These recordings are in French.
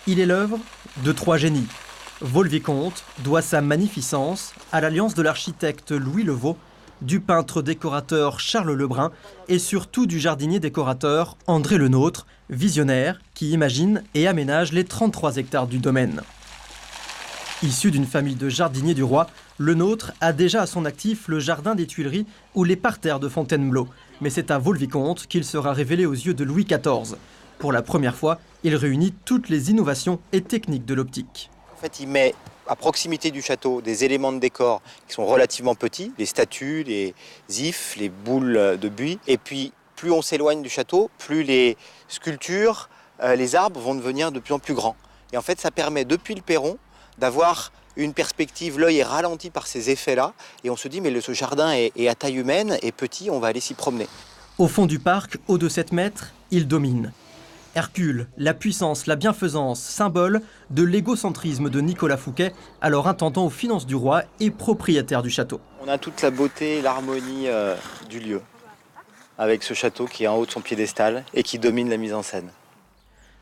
Il est l'œuvre de trois génies. Vaux-le-Vicomte doit sa magnificence à l'alliance de l'architecte Louis Levaux, du peintre décorateur Charles Lebrun et surtout du jardinier décorateur André Lenôtre, visionnaire qui imagine et aménage les 33 hectares du domaine. Issu d'une famille de jardiniers du roi, Lenôtre a déjà à son actif le jardin des Tuileries ou les parterres de Fontainebleau. Mais c'est à Vaux-le-Vicomte qu'il sera révélé aux yeux de Louis XIV. Pour la première fois, il réunit toutes les innovations et techniques de l'optique. En fait, il met à proximité du château des éléments de décor qui sont relativement petits, les statues, les ifs, les boules de buis. Et puis, plus on s'éloigne du château, plus les sculptures, les arbres vont devenir de plus en plus grands. Et en fait, ça permet, depuis le perron, d'avoir une perspective, l'œil est ralenti par ces effets-là, et on se dit, mais ce jardin est à taille humaine, et petit, on va aller s'y promener. Au fond du parc, haut de 7 mètres, il domine. Hercule, la puissance, la bienfaisance, symbole de l'égocentrisme de Nicolas Fouquet, alors intendant aux finances du roi et propriétaire du château. On a toute la beauté et l'harmonie du lieu, avec ce château qui est en haut de son piédestal et qui domine la mise en scène.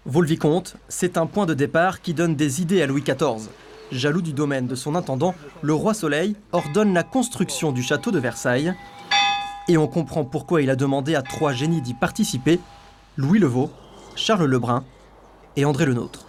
Vaux-le-Vicomte, c'est un point de départ qui donne des idées à Louis XIV. Jaloux du domaine de son intendant, le roi Soleil ordonne la construction du château de Versailles. Et on comprend pourquoi il a demandé à trois génies d'y participer, Louis Levaux, Charles Lebrun et André Lenôtre.